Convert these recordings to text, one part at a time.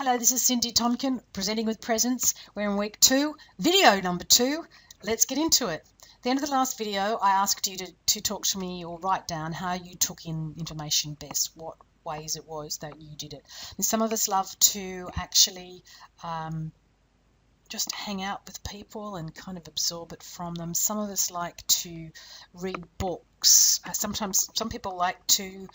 Hello, this is Cindy Tonkin presenting with Presence. We're in week 2, video number 2. Let's get into it. At the end of the last video, I asked you to talk to me or write down how you took in information best, what ways it was that you did it. And some of us love to actually just hang out with people and kind of absorb it from them. Some of us like to read books. Sometimes some people like to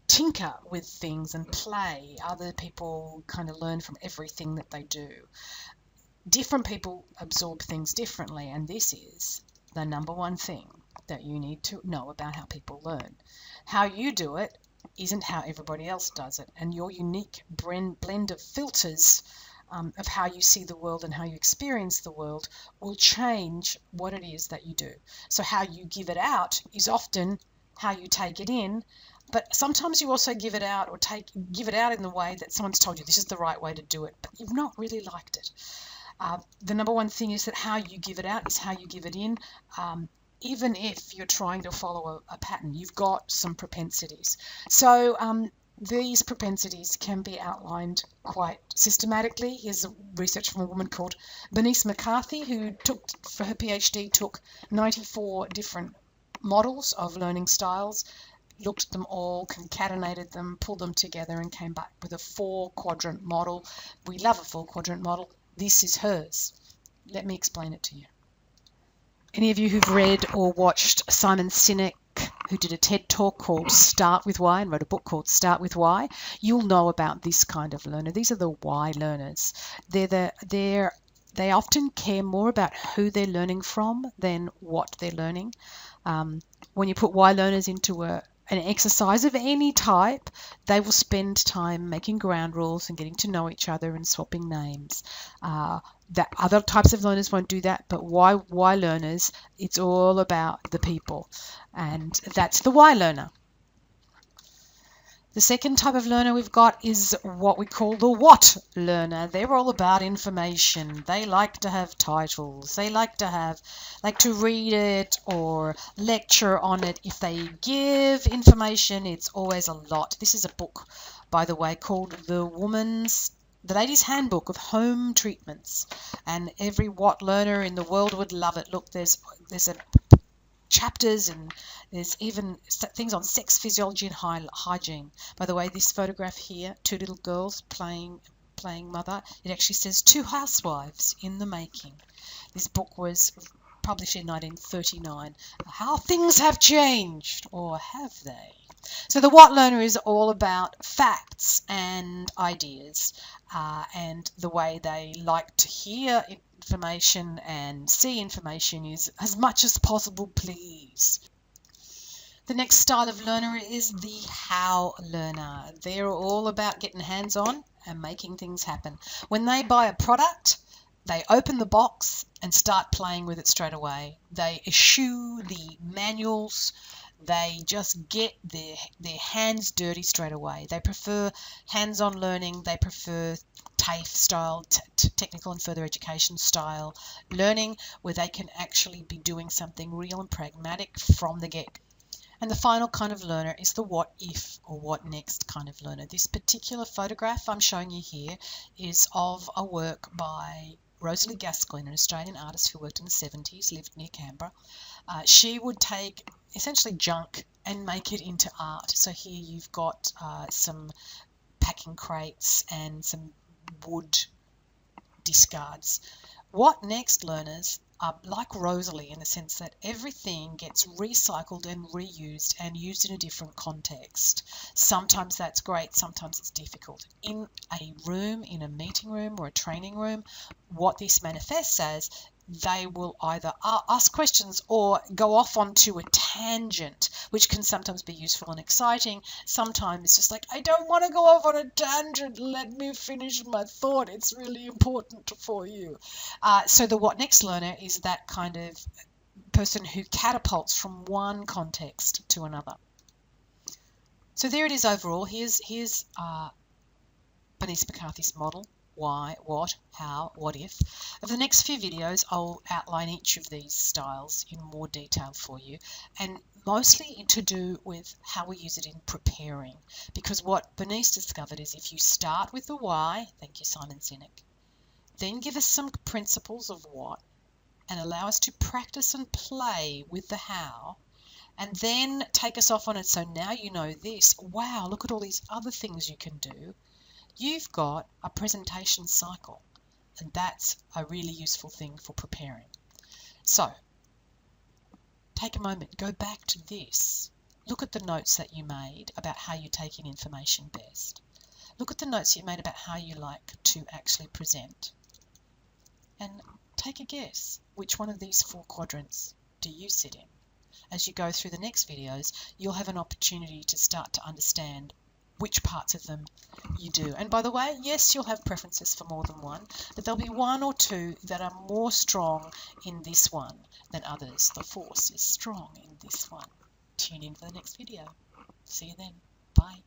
tinker with things and play. Other people kind of learn from everything that they do. Different people absorb things differently, and this is the number one thing that you need to know about how people learn. How you do it isn't how everybody else does it, and your unique blend of filters of how you see the world and how you experience the world will change what it is that you do. So how you give it out is often how you take it in, but sometimes you also give it out or give it out in the way that someone's told you this is the right way to do it, but you've not really liked it. The number one thing is that how you give it out is how you give it in. Even if you're trying to follow a pattern, you've got some propensities. So these propensities can be outlined quite systematically. Here's research from a woman called Bernice McCarthy, who for her PhD took 94 different models of learning styles, looked at them all, concatenated them, pulled them together, and came back with a 4-quadrant model. We love a 4-quadrant model. This is hers. Let me explain it to you. Any of you who've read or watched Simon Sinek, who did a TED talk called Start With Why and wrote a book called Start With Why, you'll know about this kind of learner. These are the why learners. They often care more about who they're learning from than what they're learning. When you put why learners into an exercise of any type, they will spend time making ground rules and getting to know each other and swapping names. That other types of learners won't do that, but why learners, it's all about the people, and that's the why learner. The second type of learner we've got is what we call the what learner. They're all about information. They like to have titles. They like to read it or lecture on it. If they give information, it's always a lot. This is a book, by the way, called The Lady's Handbook of Home Treatments, and every what learner in the world would love it. Look, there's a chapters, and there's even things on sex physiology and hygiene. By the way, this photograph here, 2 little girls playing mother, it actually says 2 housewives in the making. This book was published in 1939. How things have changed, or have they? So the what learner is all about facts and ideas, and the way they like to hear information and see information is as much as possible, please. The next style of learner is the how learner. They're all about getting hands-on and making things happen. When they buy a product, they open the box and start playing with it straight away. They eschew the manuals. They just get their hands dirty straight away. They prefer hands-on learning. They prefer TAFE style, technical and further education style learning, where they can actually be doing something real and pragmatic from the get. And the final kind of learner is the what if or what next kind of learner. This particular photograph I'm showing you here is of a work by Rosalie Gascoigne, an Australian artist who worked in the 70s, lived near Canberra. She would take essentially junk and make it into art. So here you've got some packing crates and some wood discards. What next learners are like Rosalie in the sense that everything gets recycled and reused and used in a different context. Sometimes that's great, sometimes it's difficult. In a room, in a meeting room or a training room, what this manifests as, they will either ask questions or go off onto a tangent, which can sometimes be useful and exciting. Sometimes it's just like, I don't want to go off on a tangent. Let me finish my thought. It's really important for you. So the what next learner is that kind of person who catapults from one context to another. So there it is overall. Here's Bernice McCarthy's model. why, what, how, what if. Over the next few videos, I'll outline each of these styles in more detail for you, and mostly to do with how we use it in preparing. Because what Bernice discovered is if you start with the why, thank you, Simon Sinek, then give us some principles of what, and allow us to practice and play with the how, and then take us off on it. So now you know this. Wow, look at all these other things you can do. You've got a presentation cycle, and that's a really useful thing for preparing. So take a moment, go back to this. Look at the notes that you made about how you take in information best. Look at the notes you made about how you like to actually present. And take a guess, which one of these 4 quadrants do you sit in? As you go through the next videos, you'll have an opportunity to start to understand which parts of them you do. And by the way, yes, you'll have preferences for more than one, but there'll be 1 or 2 that are more strong in this one than others. The force is strong in this one. Tune in for the next video. See you then. Bye.